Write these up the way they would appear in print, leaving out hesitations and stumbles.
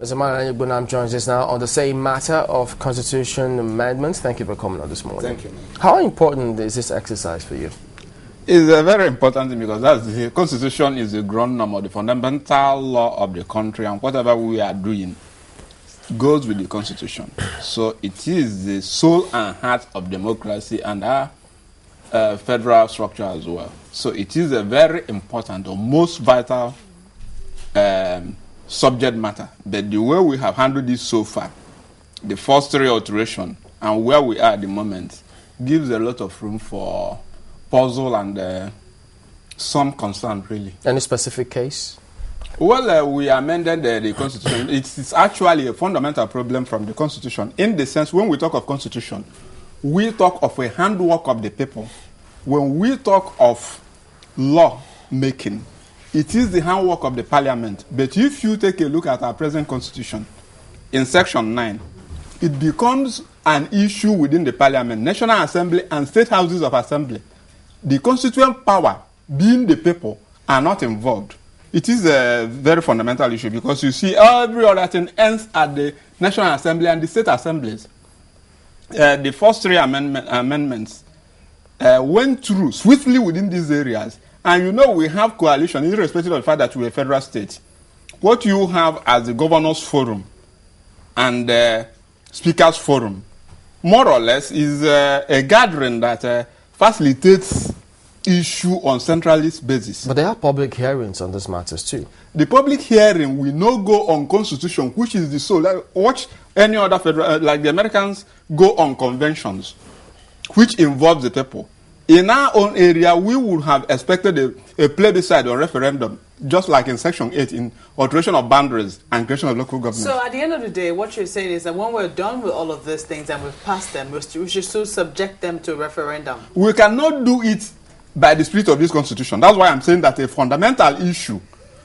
Mr. Emmanuel Anyaegbunam joins us now on the same matter of constitution amendments. Thank you for coming on this morning. Thank you. How important is this exercise for you? It's a very important thing because the constitution is the ground number, the fundamental law of the country, and whatever we are doing goes with the constitution. So it is the soul and heart of democracy and our federal structure as well. So it is a very important or most vital subject matter. But the way we have handled this so far, the first three alterations and where we are at the moment, gives a lot of room for puzzle and some concern, really. Any specific case? Well, we amended the Constitution. It's actually a fundamental problem from the Constitution, in the sense when we talk of Constitution, we talk of a handwork of the people. When we talk of law making, it is the handwork of the Parliament. But if you take a look at our present Constitution, in Section 9, it becomes an issue within the Parliament, National Assembly and State Houses of Assembly. The constituent power, being the people, are not involved. It is a very fundamental issue because you see every other thing ends at the National Assembly and the State Assemblies. The first three amendments went through swiftly within these areas. And you know we have coalition, irrespective of the fact that we're a federal state. What you have as the Governors Forum and Speakers Forum, more or less, is a gathering that facilitates issue on centralist basis. But there are public hearings on these matters too. The public hearing will not go on constitution, which is the soul. Watch any other federal, like the Americans go on conventions, which involves the people. In our own area, we would have expected a plebiscite or referendum, just like in Section 8, in alteration of boundaries and creation of local government. So at the end of the day, what you're saying is that when we're done with all of these things and we've passed them, we should still subject them to a referendum. We cannot do it by the spirit of this constitution. That's why I'm saying that a fundamental issue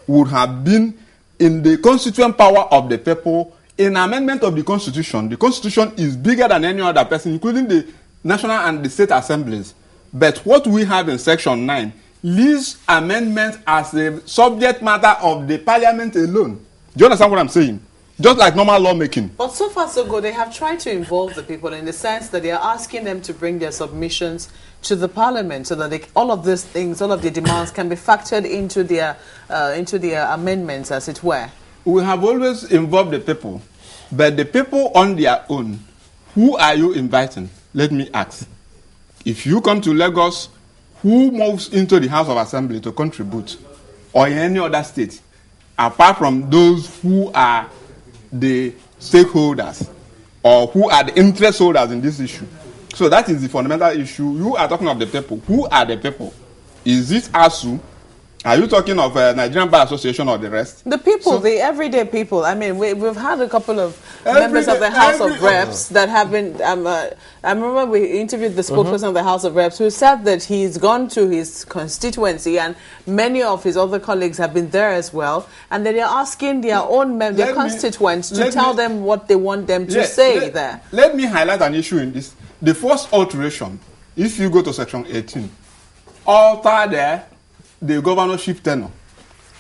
would have been in the constituent power of the people. In amendment of the constitution is bigger than any other person, including the national and the state assemblies. But what we have in Section 9 leaves amendment as the subject matter of the Parliament alone. Do you understand what I'm saying? Just like normal lawmaking. But so far so good, they have tried to involve the people in the sense that they are asking them to bring their submissions to the Parliament so that all of these things, all of the demands can be factored into their amendments, as it were. We have always involved the people, but the people on their own, who are you inviting? Let me ask. If you come to Lagos, who moves into the House of Assembly to contribute, or in any other state, apart from those who are the stakeholders or who are the interest holders in this issue? So that is the fundamental issue. You are talking of the people. Who are the people? Is it ASU? Are you talking of Nigerian Bar Association or the rest? The people, the everyday people. I mean, we've had a couple of members of the House of Reps that have been... I remember we interviewed the spokesperson of the House of Reps who said that he's gone to his constituency and many of his other colleagues have been there as well, and that they're asking their own their constituents to tell them what they want them to say there. Let me highlight an issue in this. The first alteration, if you go to Section 18, alter there the governorship tenure,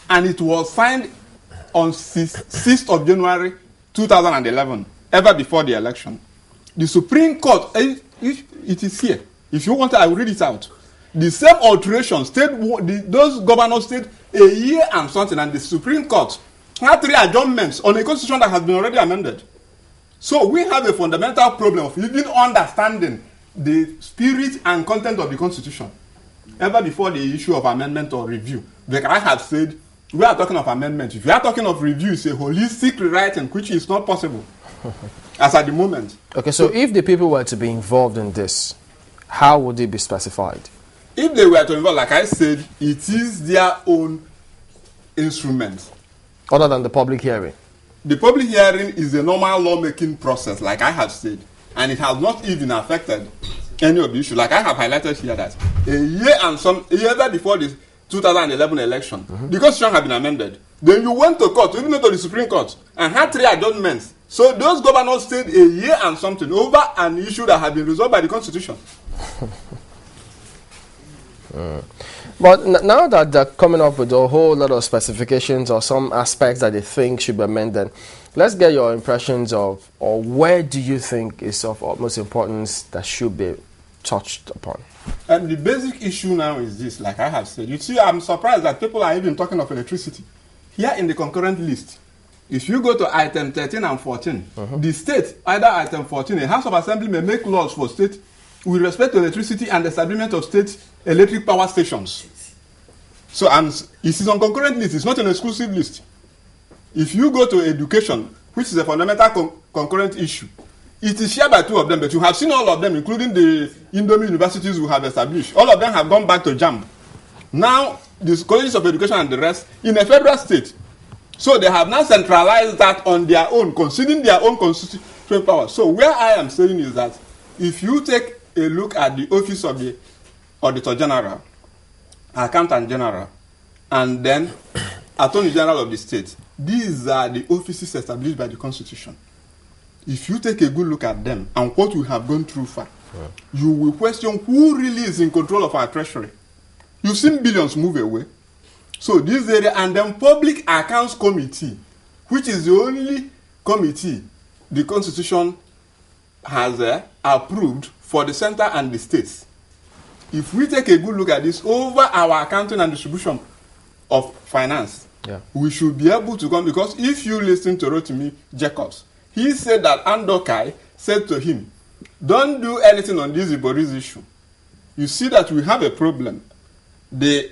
and it was signed on 6th of January 2011, ever before the election. The Supreme Court, it is here. If you want, I will read it out. The same alteration those governors stayed a year and something, and the Supreme Court had 3 adjournments on a constitution that has been already amended. So we have a fundamental problem of even understanding the spirit and content of the constitution ever before the issue of amendment or review. Like I have said, we are talking of amendment. If you are talking of review, it's a holistic rewriting, which is not possible as at the moment. Okay, so if the people were to be involved in this, how would it be specified? If they were to involve, like I said, it is their own instrument. Other than the public hearing? The public hearing is a normal lawmaking process, like I have said, and it has not even affected any of the issues. Like I have highlighted here that a year before the 2011 election, the constitution had been amended. Then you went to court, even to the Supreme Court, and had 3 adjournments. So those governors stayed a year and something over an issue that had been resolved by the constitution. But now that they're coming up with a whole lot of specifications or some aspects that they think should be amended, let's get your impressions of, or where do you think is of utmost importance that should be touched upon? And the basic issue now is this, like I have said. You see, I'm surprised that people are even talking of electricity. Here in the concurrent list, if you go to item 13 and 14, the state, either item 14, a House of Assembly may make laws for state with respect to electricity and the establishment of state electric power stations. So it is on concurrent list, it's not an exclusive list. If you go to education, which is a fundamental concurrent issue, it is shared by two of them, but you have seen all of them, including the Indomie universities we have established. All of them have gone back to JAMB. Now, the colleges of education and the rest in a federal state. So they have now centralized that on their own, conceding their own constitutional power. So where I am saying is that if you take a look at the office of the Auditor General, Accountant General, and then Attorney General of the state, these are the offices established by the Constitution. If you take a good look at them and what we have gone through far, you will question who really is in control of our treasury. You've seen billions move away. So this area, and then Public Accounts Committee, which is the only committee the Constitution has approved for the center and the states. If we take a good look at this over our accounting and distribution of finance, we should be able to come, because if you listen to Rotimi Jacobs, he said that Andokai said to him, don't do anything on this Iboris issue. You see that we have a problem. The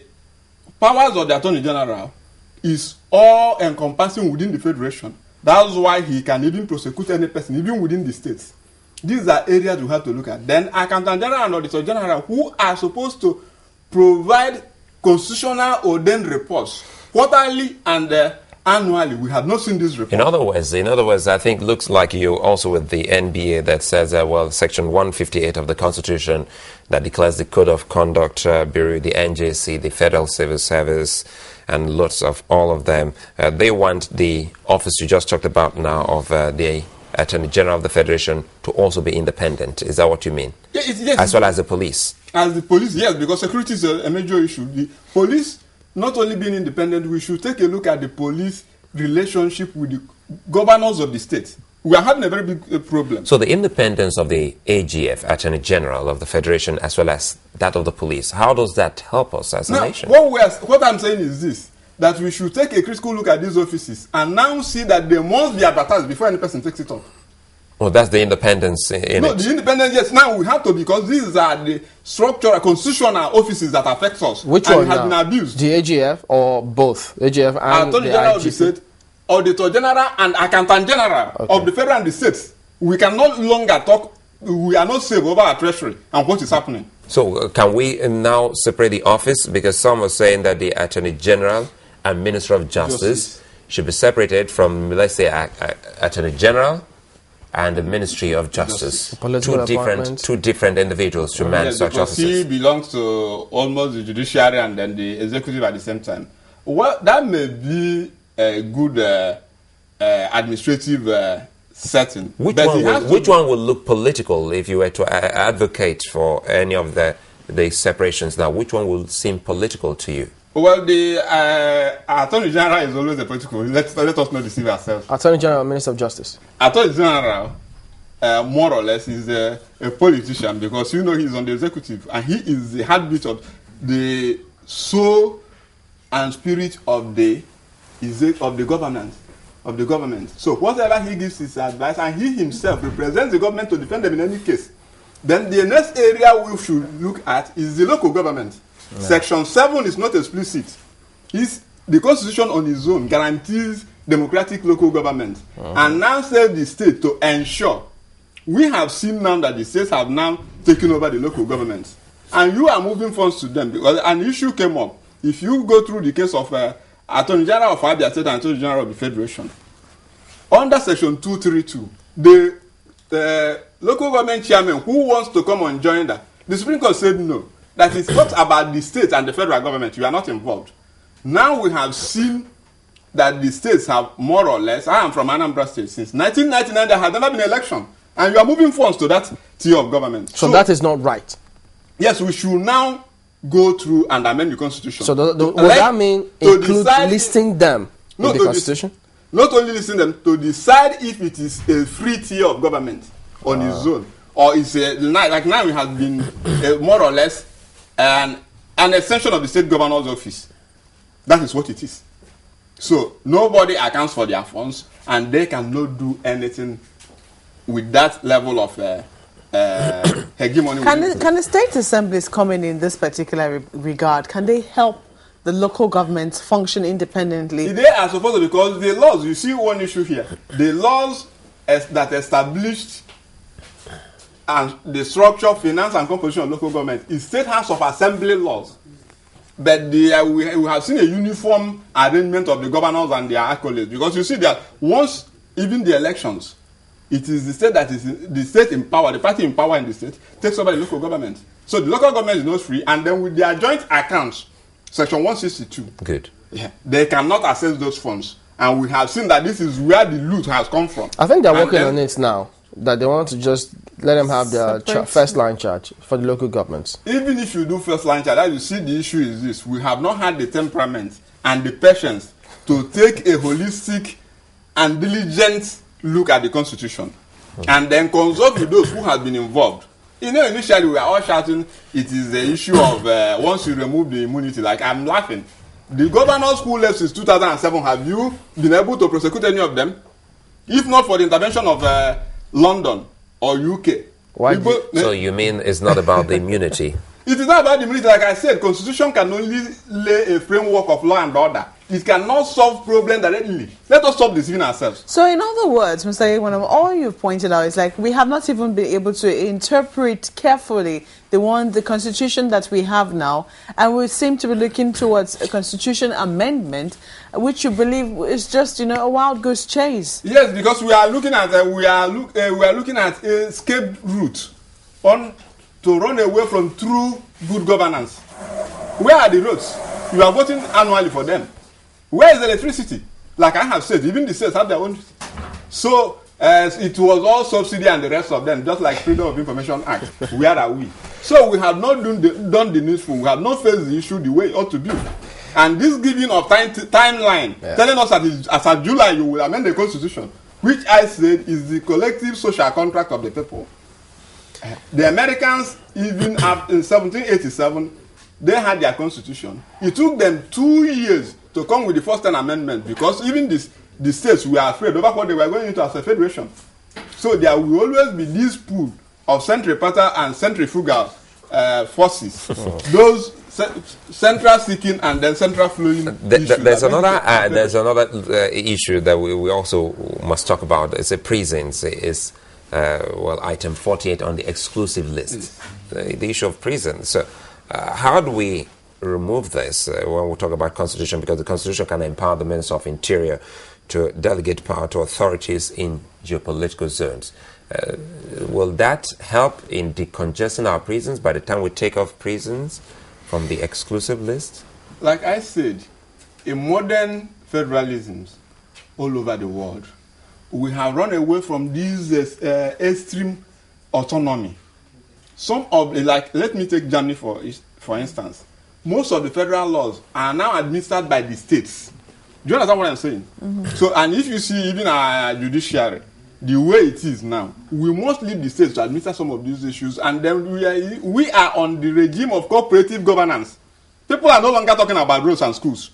powers of the Attorney General is all encompassing within the Federation. That's why he can even prosecute any person, even within the states. These are areas we have to look at. Then Accountant General and Auditor General, who are supposed to provide constitutional ordained reports quarterly and annually, we have not seen this report. In other words, I think looks like you also with the NBA that says, well, Section 158 of the Constitution that declares the Code of Conduct Bureau, the NJC, the Federal Civil Service, and lots of all of them. They want the office you just talked about now of the Attorney General of the Federation to also be independent. Is that what you mean? Yes. As well as the police? As the police, yes, because security is a major issue. The police, not only being independent, we should take a look at the police relationship with the governors of the state. We are having a very big problem. So the independence of the AGF, Attorney General of the Federation, as well as that of the police, how does that help us as a nation? What I'm saying is this, that we should take a critical look at these offices and now see that they must be advertised before any person takes it up. Well, that's the independence in it. No, the independence, yes. Now we have to, because these are the structural, constitutional offices that affect us. Which and one have now? been abused. The AGF or both? AGF and Attorney the General of the IGP? State, Auditor General and Accountant General of the federal and the states. We can no longer talk, we are not safe over our treasury and what is happening. So can we now separate the office? Because some are saying that the Attorney General and Minister of Justice should be separated from, let's say, Attorney General and the Ministry of Justice. Two different individuals to man such offices. He belongs to almost the judiciary and then the executive at the same time. Well, that may be a good administrative setting. Which one will look political if you were to advocate for any of the separations now? Which one will seem political to you? Well, the Attorney General is always a political. Let us not deceive ourselves. Attorney General, Minister of Justice. Attorney General, more or less, is a politician, because you know he's on the executive and he is the heartbeat of the soul and spirit of the government. So whatever he gives his advice, and he himself represents the government to defend them in any case. Then the next area we should look at is the local government. Yeah. Section 7 is not explicit. The Constitution on its own guarantees democratic local government, and now says the state to ensure. We have seen now that the states have now taken over the local governments, and you are moving funds to them because an issue came up. If you go through the case of Attorney General of Abia State and Attorney General of the Federation, under Section 232, the local government chairman who wants to come and join that, the Supreme Court said no. That is not about the state and the federal government. You are not involved. Now we have seen that the states have more or less, I am from Anambra State, since 1999 there has never been an election. And you are moving funds to that tier of government. So that is not right. Yes, we should now go through and amend the constitution. So would that mean include listing them in the constitution? Not only listing them, to decide if it is a free tier of government on its own, or it's like now it has been more or less an extension of the state governor's office. That is what it is. So nobody accounts for their funds, and they cannot do anything with that level of hegemony. Can the state assemblies come in this particular regard? Can they help the local governments function independently? They are supposed to, because the laws, you see one issue here, the laws that established and the structure, finance and composition of local government is State House of Assembly laws. But we have seen a uniform arrangement of the governors and their accolades, because you see that once even the elections, it is the state that is the state in power, the party in power in the state takes over the local government. So the local government is not free, and then with their joint accounts, Section 162. Good. Yeah, they cannot access those funds, and we have seen that this is where the loot has come from. I think they're working on it now, that they want to just let them have their first line charge for the local governments. Even if you do first line charge, as you see, the issue is this: we have not had the temperament and the patience to take a holistic and diligent look at the constitution and then consult with those who have been involved. You know, initially we were all shouting it is the issue of once you remove the immunity. Like, I'm laughing. The governors who left since 2007, have you been able to prosecute any of them? If not for the intervention of London or UK. So you mean it's not about the immunity? It is not about the immunity. Like I said, constitution can only lay a framework of law and order. It cannot solve problems directly. Let us stop deceiving ourselves. So in other words, Mr. Anyaegbunam, all you've pointed out is like we have not even been able to interpret carefully the constitution that we have now, and we seem to be looking towards a constitution amendment, which you believe is just, you know, a wild goose chase. Yes, because we are looking at a escape route to run away from true good governance. Where are the roads? You are voting annually for them. Where is the electricity? Like I have said, even the states have their own. So it was all subsidy and the rest of them, just like Freedom of Information Act. Where are we? So we have not done the needful. We have not faced the issue the way it ought to be. And this giving of timeline, telling us that as of July you will amend the constitution, which I said is the collective social contract of the people. The Americans, even in 1787, they had their constitution. It took them 2 years to come with the first 10 amendments, because even the states were afraid over what they were going into as a federation. So there will always be this pool of centripetal and centrifugal forces. Those central seeking and then central flowing. There's another issue that we also must talk about. It's a prisons. It's item 48 on the exclusive list. The issue of prisons. So how do we remove this when we talk about constitution? Because the constitution can empower the Minister of Interior to delegate power to authorities in geopolitical zones. Will that help in decongesting our prisons by the time we take off prisons from the exclusive list? Like I said, in modern federalisms all over the world, we have run away from this extreme autonomy. Some of the, like, let me take Germany for instance. Most of the federal laws are now administered by the states. Do you understand what I'm saying? Mm-hmm. So, and if you see even our judiciary, the way it is now, we must leave the states to administer some of these issues, and then we are on the regime of cooperative governance. People are no longer talking about roads and schools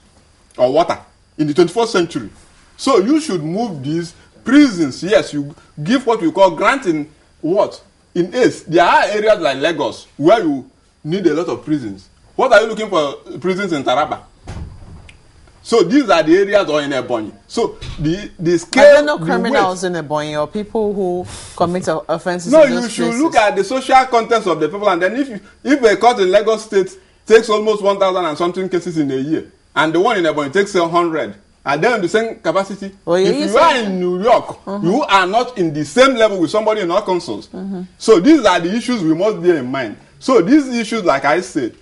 or water in the 21st century. So you should move these prisons. Yes, you give what we call granting what? In ACE, there are areas like Lagos where you need a lot of prisons. What are you looking for? Prisons in Taraba. So these are the areas, or in Ebonyi. So the scale. Are there no criminals in Ebonyi or people who commit offenses? No, in those you should places? look at the social contents of the people, and then if a court in Lagos State takes almost 1,000 and something cases in a year, and the one in Ebonyi takes 100, are they in the same capacity? Well, if you are in New York, you are not in the same level with somebody in Arkansas. So these are the issues we must bear in mind. So these issues, like I said,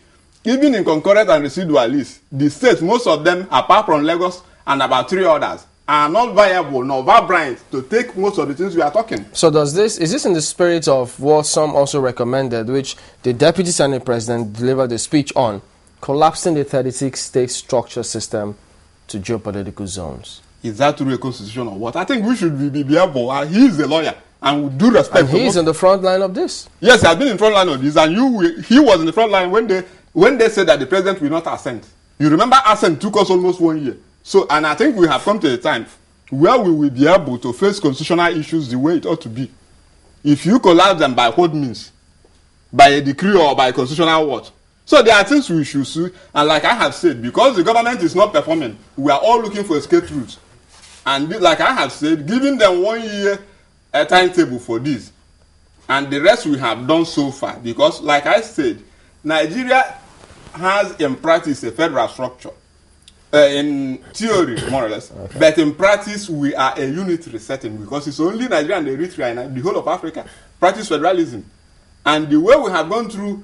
even in concurrent and residual lists, the states, most of them, apart from Lagos and about 3 others, are not viable nor vibrant to take most of the things we are talking. So is this in the spirit of what some also recommended, which the Deputy Senate President delivered a speech on, collapsing the 36-state structure system to geopolitical zones? Is that through a constitution or what? I think we should be able. He is a lawyer, and we do respect. And he is in the front line of this. Yes, he has been in front line of this, and he was in the front line when they said that the president will not assent. You remember assent took us almost 1 year. So, and I think we have come to a time where we will be able to face constitutional issues the way it ought to be. If you collapse them by what means? By a decree or by constitutional what? So there are things we should see, and like I have said, because the government is not performing, we are all looking for escape routes. And like I have said, giving them 1 year a timetable for this, and the rest we have done so far, because like I said, Nigeria has in practice a federal structure. In theory, more or less. Okay. But in practice, we are a unitary setting because it's only Nigeria and Eritrea and the whole of Africa practice federalism. And the way we have gone through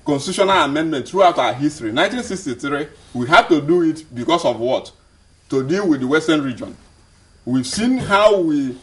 constitutional amendment throughout our history, 1963, we have to do it because of what? To deal with the Western region. We've seen how we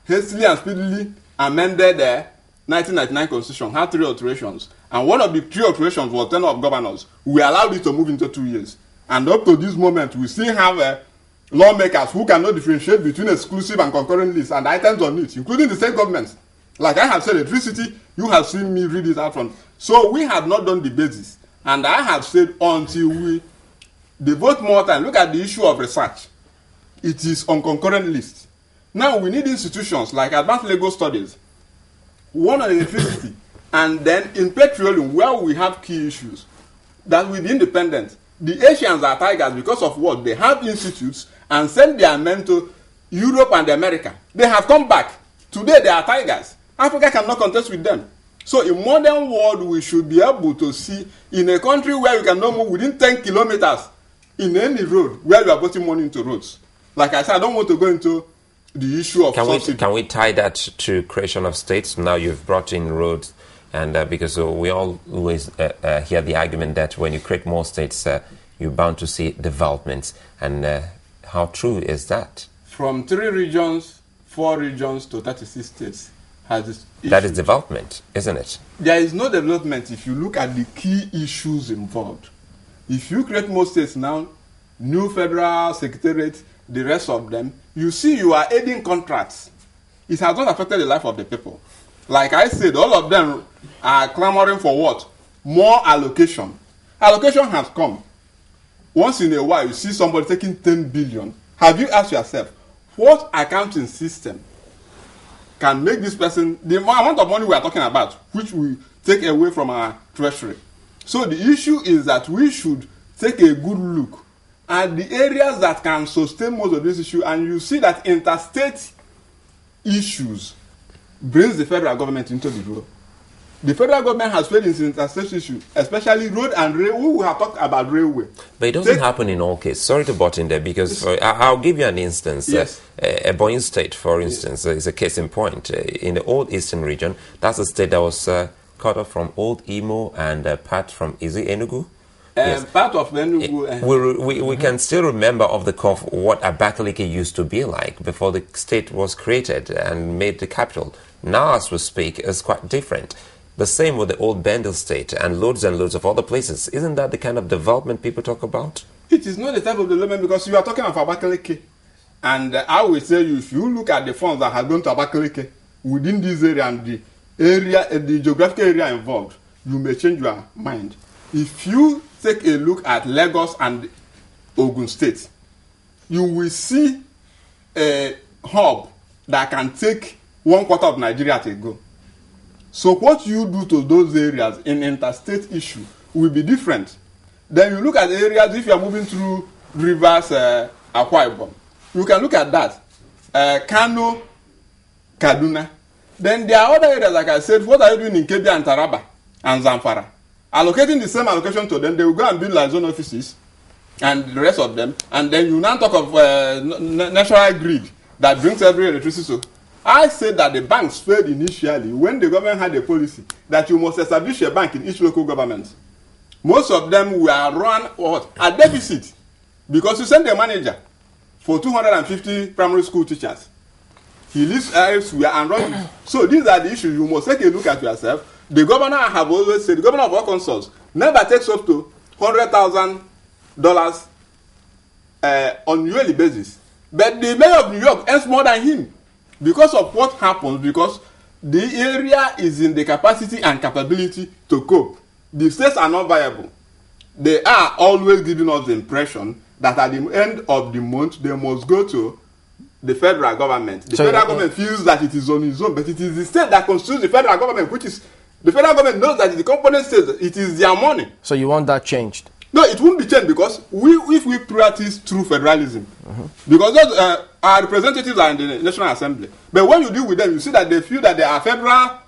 hastily and speedily amended the 1999 Constitution, had 3 alterations. And one of the 3 alterations was tenure of governors. We allowed it to move into 2 years. And up to this moment, we still have lawmakers who cannot differentiate between exclusive and concurrent lists and items on it, including the state governments. Like I have said, electricity, you have seen me read it out front. So we have not done the basis. And I have said until we devote more time, look at the issue of research. It is on concurrent lists. Now we need institutions like advanced legal studies, one on electricity, and then in petroleum, where we have key issues, that will be independent. The Asians are tigers because of what? They have institutes and send their men to Europe and America. They have come back. Today they are tigers. Africa cannot contest with them. So in modern world, we should be able to see in a country where you cannot move within 10 kilometers in any road where you are putting money into roads. Like I said, I don't want to go into the issue of subsidy. Can we tie that to creation of states? Now you've brought in roads. And because we always hear the argument that when you create more states, you're bound to see developments. And how true is that? From 3 regions, 4 regions to 36 states. That is development, isn't it? There is no development if you look at the key issues involved. If you create more states now, new federal secretariat, the rest of them, you see you are aiding contracts. It has not affected the life of the people. Like I said, all of them are clamoring for what? More allocation. Allocation has come. Once in a while, you see somebody taking 10 billion. Have you asked yourself, what accounting system can make this person, the amount of money we are talking about, which we take away from our treasury? So the issue is that we should take a good look at the areas that can sustain most of this issue, and you see that interstate issues brings the federal government into the role. The federal government has failed in interstate issues, especially road and railway. We have talked about railway. But it doesn't happen in all cases. Sorry to butt in there, because I'll give you an instance. Yes. Ebonyi State, for instance, is a case in point. In the old eastern region, that's a state that was cut off from Old Imo and part from, is it Enugu? Yes. Part of Enugu. We can still remember off the cuff what Abakaliki used to be like before the state was created and made the capital. Now, as we speak, it's quite different. The same with the old Bendel State and loads of other places. Isn't that the kind of development people talk about? It is not the type of development, because you are talking of Abakaliki. And I will tell you, if you look at the funds that have gone to Abakaliki within this area and the geographical area involved, you may change your mind. If you take a look at Lagos and Ogun State, you will see a hub that can take 1/4 of Nigeria to go. So what you do to those areas in interstate issue will be different. Then you look at areas, if you are moving through rivers, Akwa Ibom, you can look at that. Kano, Kaduna. Then there are other areas, like I said, what are you doing in Kebbi and Taraba and Zamfara? Allocating the same allocation to them, they will go and build like zone offices and the rest of them. And then you now talk of national grid that brings every electricity. So I said that the banks failed initially when the government had a policy that you must establish a bank in each local government. Most of them were run at deficit because you send a manager for 250 primary school teachers. He lives elsewhere and runs. So these are the issues you must take a look at yourself. The governor, I have always said, the governor of Arkansas never takes up to $100,000 on yearly basis. But the mayor of New York earns more than him because of what happens, because the area is in the capacity and capability to cope. The states are not viable. They are always giving us the impression that at the end of the month, they must go to the federal government. The federal government feels that it is on its own, but it is the state that constitutes the federal government, which is, the federal government knows that the component states, it is their money. So you want that changed? No, it won't be changed because if we practice true federalism, because those, our representatives are in the National Assembly, but when you deal with them, you see that they feel that they are federal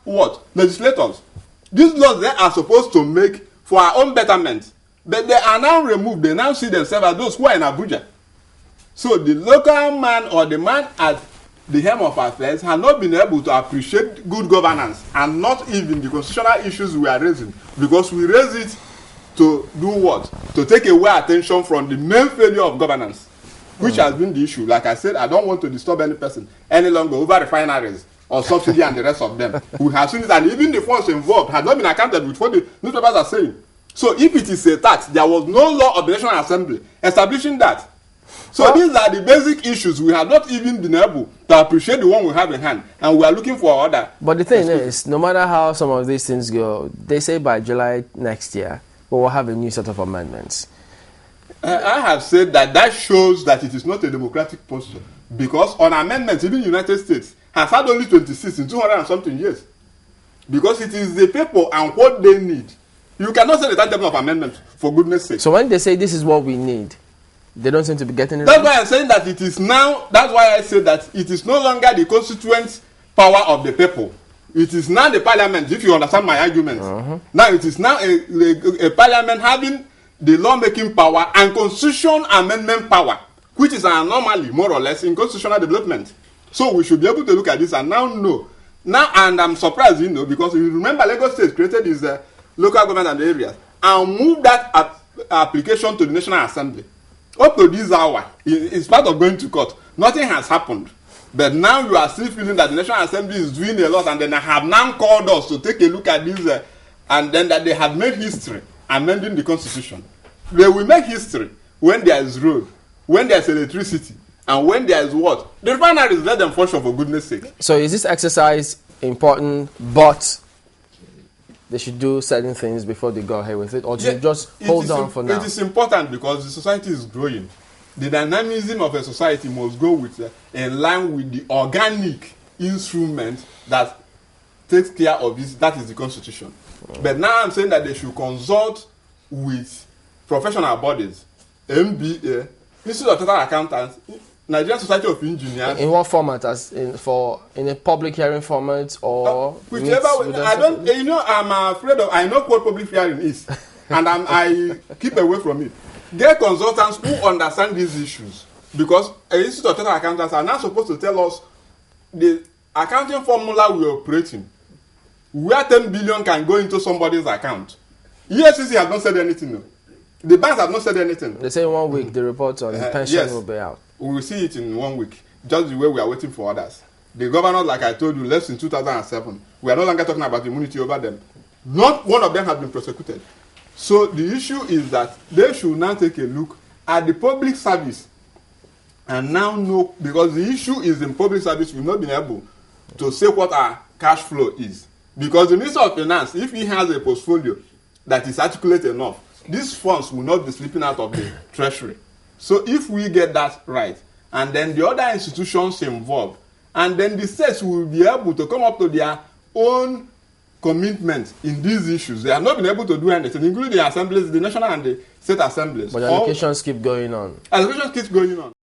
legislators. These laws they are supposed to make for our own betterment, but they are now removed. They now see themselves as those who are in Abuja. So the local man or the man at the helm of affairs has not been able to appreciate good governance and not even the constitutional issues we are raising, because we raise it to do what? To take away attention from the main failure of governance, which has been the issue. Like I said, I don't want to disturb any person any longer over refineries or subsidy and the rest of them. We have seen it, and even the funds involved had not been accounted with what the newspapers are saying. So if it is a tax, there was no law of the National Assembly establishing that. So these are the basic issues. We have not even been able to appreciate the one we have in hand, and we are looking for other. But the thing is, no matter how some of these things go, they say by July next year, we will have a new set of amendments. I have said that shows that it is not a democratic posture, because on amendments, even the United States has had only 26 in 200 and something years, because it is the people and what they need. You cannot say the timetable of amendment, for goodness sake. So when they say this is what we need, they don't seem to be getting it. That's why I'm saying that it is now, that's why I say that it is no longer the constituent power of the people. It is now the parliament, if you understand my argument. Now it is now a parliament having the lawmaking power and constitution amendment power, which is an anomaly, more or less, in constitutional development. So we should be able to look at this and now know. Now, and I'm surprised, because if you remember, Lagos State created this local government and areas and moved that application to the National Assembly. Up to this hour, in spite of going to court, nothing has happened. But now you are still feeling that the National Assembly is doing a lot, and then they have now called us to take a look at this, and then that they have made history amending the Constitution. They will make history when there is road, when there is electricity, and when there is what? The refineries, let them function, for goodness sake. So is this exercise important, but they should do certain things before they go ahead with it, or just hold on for now? It is important because the society is growing. The dynamism of a society must go with in line with the organic instrument that takes care of this. That is the Constitution. But now I'm saying that they should consult with professional bodies, MBA, Institute of Chartered Accountants, Nigerian Society of Engineers. In what format? In a public hearing format, or whichever way? I don't. I'm afraid of. I know what public hearing is, and I keep away from it. Get consultants who understand these issues, because the Institute of Chartered Accountants are now supposed to tell us the accounting formula we are operating, where 10 billion can go into somebody's account. EFCC has not said anything. No. The banks have not said anything. They say in 1 week the report on pension will be out. We will see it in 1 week, just the way we are waiting for others. The governor, like I told you, left in 2007. We are no longer talking about immunity over them. Not one of them has been prosecuted. So the issue is that they should now take a look at the public service and now know, because the issue is in public service, we've not been able to say what our cash flow is. Because the Minister of Finance, if he has a portfolio that is articulate enough, these funds will not be slipping out of the treasury. So if we get that right, and then the other institutions involved, and then the states will be able to come up to their own commitment in these issues. They have not been able to do anything, including the assemblies, the national and the state assemblies. But the allocations keep going on. Allocations keep going on.